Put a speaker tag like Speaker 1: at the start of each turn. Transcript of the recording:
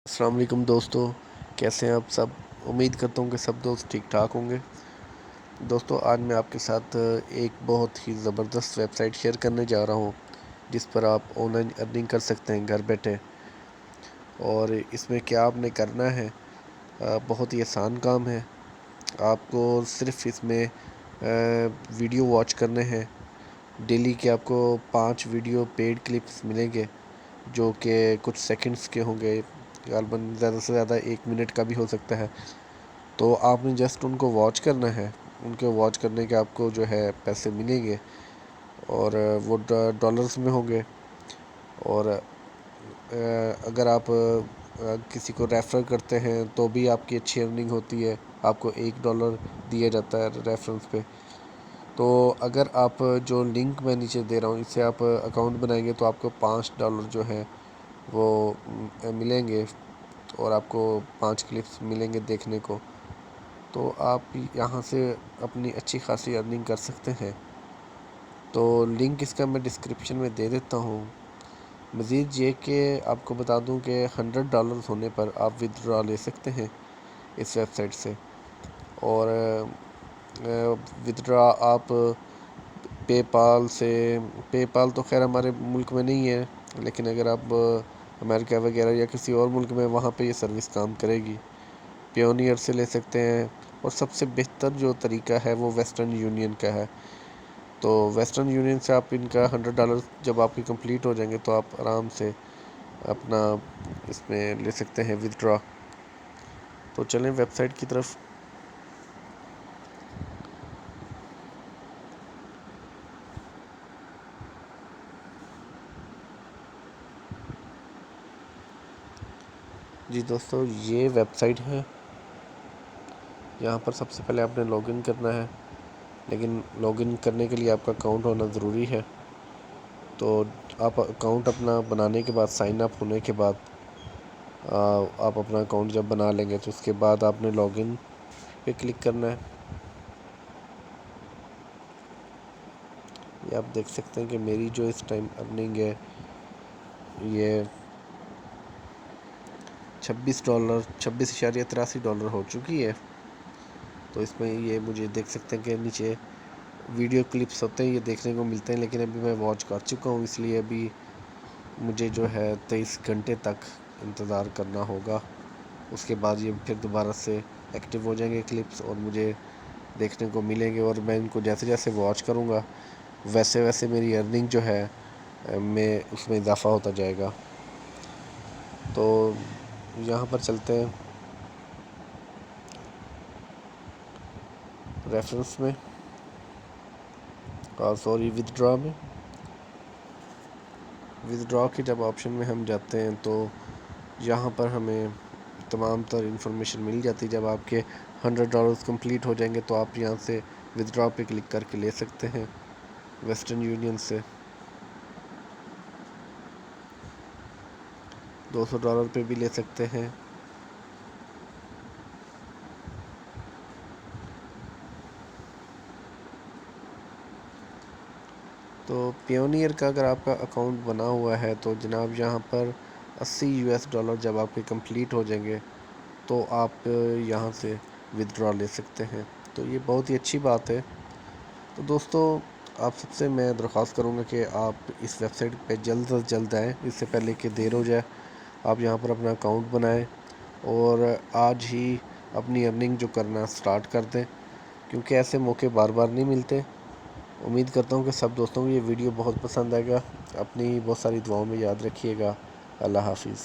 Speaker 1: السلام علیکم دوستو، کیسے ہیں آپ سب؟ امید کرتا ہوں کہ سب دوست ٹھیک ٹھاک ہوں گے۔ دوستو، آج میں آپ کے ساتھ ایک بہت ہی زبردست ویب سائٹ شیئر کرنے جا رہا ہوں جس پر آپ آن لائن ارننگ کر سکتے ہیں گھر بیٹھے۔ اور اس میں کیا آپ نے کرنا ہے، بہت ہی آسان کام ہے۔ آپ کو صرف اس میں ویڈیو واچ کرنے ہیں۔ ڈیلی کے آپ کو 5 ویڈیو پیڈ کلپس ملیں گے جو کہ کچھ سیکنڈز کے ہوں گے، غالباً زیادہ سے زیادہ 1 منٹ کا بھی ہو سکتا ہے۔ تو آپ نے جسٹ ان کو واچ کرنا ہے۔ ان کے واچ کرنے کے آپ کو جو ہے پیسے ملیں گے، اور وہ ڈالرز میں ہوں گے۔ اور اگر آپ کسی کو ریفر کرتے ہیں تو بھی آپ کی اچھی ارننگ ہوتی ہے، آپ کو $1 دیا جاتا ہے ریفرنس پہ۔ تو اگر آپ جو لنک میں نیچے دے رہا ہوں اس سے آپ اکاؤنٹ بنائیں گے تو آپ کو $5 جو ہے وہ ملیں گے، اور آپ کو 5 کلپس ملیں گے دیکھنے کو۔ تو آپ یہاں سے اپنی اچھی خاصی ارننگ کر سکتے ہیں۔ تو لنک اس کا میں ڈسکرپشن میں دے دیتا ہوں۔ مزید یہ کہ آپ کو بتا دوں کہ $100 ہونے پر آپ ودڈرا لے سکتے ہیں اس ویب سائٹ سے۔ اور ودڈرا آپ پے پال تو خیر ہمارے ملک میں نہیں ہے، لیکن اگر آپ امریکہ وغیرہ یا کسی اور ملک میں، وہاں پہ یہ سروس کام کرے گی۔ پیونیئر سے لے سکتے ہیں، اور سب سے بہتر جو طریقہ ہے وہ ویسٹرن یونین کا ہے۔ تو ویسٹرن یونین سے آپ ان کا $100 جب آپ کی کمپلیٹ ہو جائیں گے تو آپ آرام سے اپنا اس میں لے سکتے ہیں ودڈرا۔ تو چلیں ویب سائٹ کی طرف۔ جی دوستو، یہ ویب سائٹ ہے۔ یہاں پر سب سے پہلے آپ نے لاگ ان کرنا ہے، لیکن لاگ ان کرنے کے لیے آپ کا اکاؤنٹ ہونا ضروری ہے۔ تو آپ اکاؤنٹ اپنا بنانے کے بعد، سائن اپ ہونے کے بعد، آپ اپنا اکاؤنٹ جب بنا لیں گے تو اس کے بعد آپ نے لاگ ان پہ کلک کرنا ہے۔ یہ آپ دیکھ سکتے ہیں کہ میری جو اس ٹائم ارننگ ہے یہ $26.83 ہو چکی ہے۔ تو اس میں یہ مجھے دیکھ سکتے ہیں کہ نیچے ویڈیو کلپس ہوتے ہیں، یہ دیکھنے کو ملتے ہیں، لیکن ابھی میں واچ کر چکا ہوں، اس لیے ابھی مجھے جو ہے 23 گھنٹے تک انتظار کرنا ہوگا۔ اس کے بعد یہ پھر دوبارہ سے ایکٹیو ہو جائیں گے کلپس، اور مجھے دیکھنے کو ملیں گے، اور میں ان کو جیسے جیسے واچ کروں گا ویسے ویسے میری ارننگ جو ہے اس میں اضافہ ہوتا جائے گا۔ تو یہاں پر چلتے ہیں ریفرنس میں، ودڈرا میں۔ ودڈرا کے جب آپشن میں ہم جاتے ہیں تو یہاں پر ہمیں تمام تر انفارمیشن مل جاتی ہے۔ جب آپ کے $100 کمپلیٹ ہو جائیں گے تو آپ یہاں سے ودڈرا پہ کلک کر کے لے سکتے ہیں ویسٹرن یونین سے۔ $200 پہ بھی لے سکتے ہیں۔ تو پیونیئر کا اگر آپ کا اکاؤنٹ بنا ہوا ہے تو جناب یہاں پر $80 جب آپ کے کمپلیٹ ہو جائیں گے تو آپ یہاں سے ودڈرا لے سکتے ہیں۔ تو یہ بہت ہی اچھی بات ہے۔ تو دوستو، آپ سب سے میں درخواست کروں گا کہ آپ اس ویب سائٹ پہ جلد از جلد آئیں، اس سے پہلے کہ دیر ہو جائے۔ آپ یہاں پر اپنا اکاؤنٹ بنائیں اور آج ہی اپنی ارننگ جو کرنا سٹارٹ کر دیں، کیونکہ ایسے موقع بار بار نہیں ملتے۔ امید کرتا ہوں کہ سب دوستوں کو یہ ویڈیو بہت پسند آئے گا۔ اپنی بہت ساری دعاؤں میں یاد رکھیے گا۔ اللہ حافظ۔